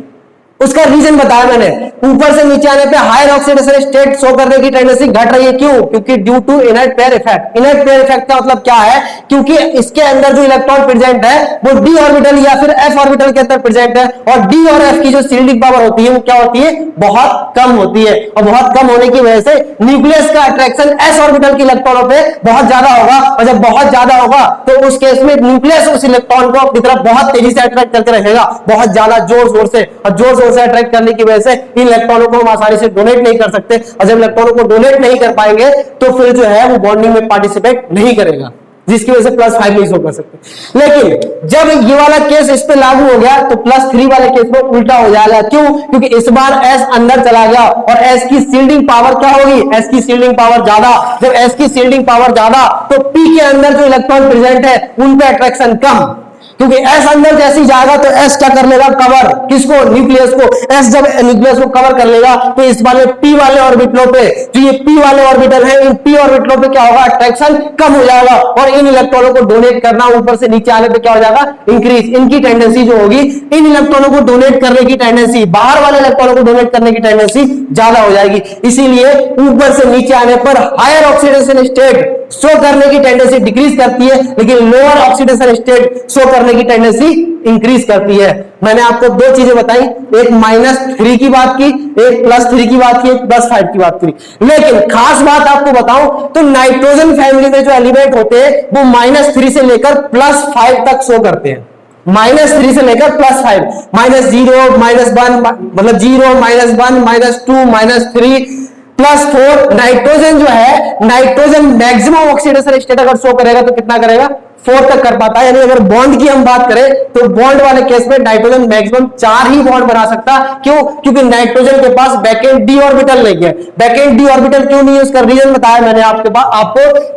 उसका रीजन बताया मैंने। ऊपर से नीचे आने पे हायर ऑक्सीडेशन स्टेट शो करने की टेंडेंसी घट रही है, क्यों? क्योंकि due to inert pair effect. Inert pair effect का मतलब क्या है? क्योंकि इसके अंदर जो इलेक्ट्रॉन प्रेजेंट है वो डी ऑर्बिटल या फिर एफ ऑर्बिटल के अंदर प्रेजेंट है, और डी और एफ की जो सील्डिंग पावर होती है वो क्या होती है? बहुत कम होती है। और बहुत कम होने की वजह से न्यूक्लियस का अट्रैक्शन एस ऑर्बिटल के इलेक्ट्रॉनों पे बहुत ज्यादा होगा, और जब बहुत ज्यादा होगा तो उस केस में न्यूक्लियस उस इलेक्ट्रॉन को अपनी तरफ बहुत तेजी से अट्रैक्ट करके रखेगा, बहुत ज्यादा जोर जोर से। और जोर जोर से अट्रैक्ट करने की वजह से इन इलेक्ट्रॉनों को हम आसानी से डोनेट नहीं कर सकते, और जब इलेक्ट्रॉनों को डोनेट नहीं कर पाएंगे तो फिर जो है वो बॉन्डिंग में पार्टिसिपेट नहीं करेगा, जिसकी वजह से +5 नहीं शो कर सकते। लेकिन जब ये वाला केस इस पे लागू हो गया तो +3 वाले केस में उल्टा हो जाएगा। क्यों? क्योंकि इस बार S अंदर चला गया, और S की सील्डिंग पावर क्या होगी? S की सील्डिंग पावर ज्यादा। जब S की सील्डिंग पावर ज्यादा तो P के अंदर जो इलेक्ट्रॉन प्रेजेंट है उन पे अट्रैक्शन कम, क्योंकि S अंदर जैसे जाएगा तो S क्या कर लेगा? कवर। किसको? न्यूक्लियस को। S जब न्यूक्लियस को कवर कर लेगा तो इस बार P वाले ऑर्बिटलों पे, जो ये P वाले ऑर्बिटल है, इन P ऑर्बिटलों पे क्या होगा? अट्रैक्शन कम हो जाएगा, और इन इलेक्ट्रॉनों को डोनेट करना ऊपर से नीचे आने पे क्या हो जाएगा? इंक्रीज। इनकी टेंडेंसी जो होगी, इन इलेक्ट्रॉनों को डोनेट करने की टेंडेंसी, बाहर वाले इलेक्ट्रॉनों को डोनेट करने की टेंडेंसी ज्यादा हो जाएगी। इसीलिए ऊपर से नीचे आने पर हायर ऑक्सीडेशन स्टेट शो करने की टेंडेंसी डिक्रीज करती है, लेकिन लोअर ऑक्सीडेशन स्टेट शो करने की टेंडेंसी इंक्रीज करती है। मैंने आपको 2 चीजें बताई, एक -3 की बात की, एक +3 की बात की, एक +5 की बात की। लेकिन खास बात आपको बताऊं तो नाइट्रोजन फैमिली में जो एलिमेंट होते हैं वो -3 से लेकर +5 तक शो करते हैं। -3 से लेकर +5, -0, -1, मतलब 0, -1, -2, -3, +4। नाइट्रोजन जो है, नाइट्रोजन मैक्सिमम ऑक्सीडेशन स्टेट अगर शो करेगा तो कितना करेगा? 4 तक कर पाता है। यानी अगर बॉन्ड की हम बात करें तो बॉन्ड वाले केस में नाइट्रोजन मैक्सिमम 4 ही बॉन्ड बना सकता। क्यों? क्योंकि नाइट्रोजन के पास बैकेंड डी ऑर्बिटल नहीं है। बैकेंड डी ऑर्बिटल क्यों नहीं है? उसका रीजन बताया मैंने आपको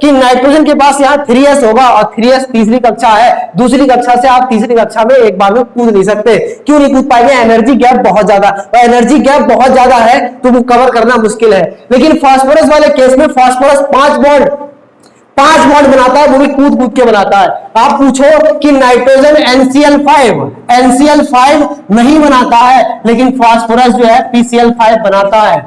कि नाइट्रोजन के पास यहाँ 3s होगा, और 3s तीसरी कक्षा है। दूसरी कक्षा से आप तीसरी कक्षा में एक बार में कूद नहीं सकते। क्यों नहीं कूद पाएंगे? एनर्जी गैप बहुत ज्यादा, और एनर्जी गैप बहुत ज्यादा है तो वो कवर करना मुश्किल है। लेकिन फास्फोरस वाले केस में फास्फोरस 5 बॉन्ड बनाता है, वो भी कूद कूद के बनाता है। आप पूछो कि नाइट्रोजन NCl5 नहीं बनाता है, लेकिन फास्फोरस जो है PCl5 बनाता है,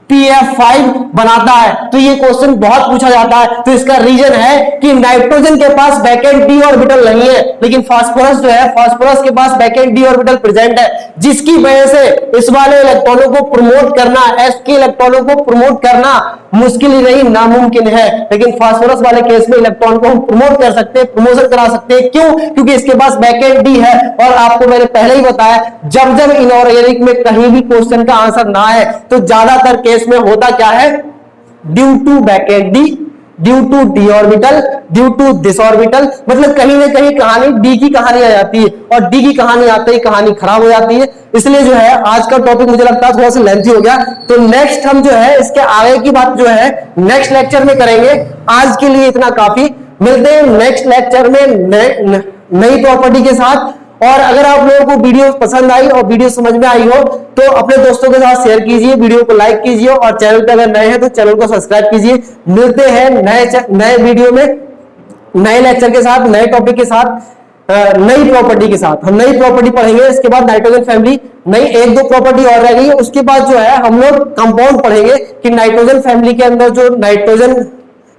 PF5 बनाता है। तो ये क्वेश्चन बहुत पूछा जाता है। तो इसका रीजन है कि नाइट्रोजन के पास बैकेंड डी ऑर्बिटल नहीं है, लेकिन फास्फोरस जो है, फास्फोरस के पास बैकेंड डी ऑर्बिटल प्रेजेंट है, जिसकी वजह से इस वाले इलेक्ट्रॉनों को प्रमोट करना, एस के इलेक्ट्रॉनों को प्रमोट करना मुश्किल ही नहीं, नामुमकिन है। लेकिन फास्फोरस वाले केस में इलेक्ट्रॉन को हम प्रमोट कर सकते हैं, प्रमोशन करा सकते हैं। क्यों? क्योंकि इसके पास बैकेंड डी है। और आपको मैंने पहले ही बताया, जब जब इनऑर्गेनिक में कहीं भी क्वेश्चन का आंसर ना है तो ज्यादातर केस में होता क्या है? Due to backend d due to D orbital, due to this orbital, मतलब कहीं ना कहीं कहानी डी की कहानी आ जाती है और डी की कहानी आते ही कहानी खराब हो जाती है। इसलिए जो है आज का टॉपिक मुझे लगता है थोड़ा सा लेंथी हो गया, तो नेक्स्ट हम जो है इसके आगे की बात जो है नेक्स्ट लेक्चर में करेंगे। आज के लिए इतना काफी, मिलते हैं नेक्स्ट लेक्चर में नई प्रॉपर्टी के साथ। और अगर आप लोगों को वीडियो पसंद आई और वीडियो समझ में आई हो तो अपने दोस्तों के साथ शेयर कीजिए, वीडियो को लाइक कीजिए और चैनल पे अगर नए हैं तो चैनल को सब्सक्राइब कीजिए। मिलते हैं नए वीडियो में, नए लेक्चर के साथ, नए टॉपिक के साथ, नई प्रॉपर्टी के साथ। हम नई प्रॉपर्टी पढ़ेंगे, इसके बाद नाइट्रोजन फैमिली, नई एक दो प्रॉपर्टी और रह गई है, उसके बाद जो है हम लोग कंपाउंड पढ़ेंगे कि नाइट्रोजन फैमिली के अंदर जो नाइट्रोजन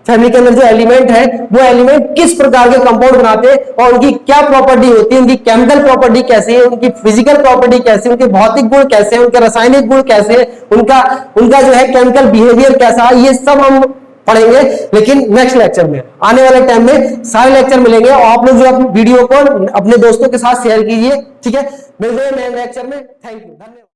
फैमिली के अंदर जो एलिमेंट है वो एलिमेंट किस प्रकार के कंपाउंड बनाते हैं और उनकी क्या प्रॉपर्टी होती है, उनकी केमिकल प्रॉपर्टी कैसी है, उनकी फिजिकल प्रॉपर्टी कैसी है, उनके भौतिक गुण कैसे हैं, उनके रासायनिक गुण कैसे हैं, उनका जो है केमिकल बिहेवियर कैसा है, ये सब हम पढ़ेंगे। लेकिन नेक्स्ट लेक्चर में, आने वाले टाइम में सारे लेक्चर मिलेंगे और आप लोग जो अपनी वीडियो को अपने दोस्तों के साथ शेयर कीजिए। ठीक है, मिलते हैं नए लेक्चर में। थैंक यू, धन्यवाद।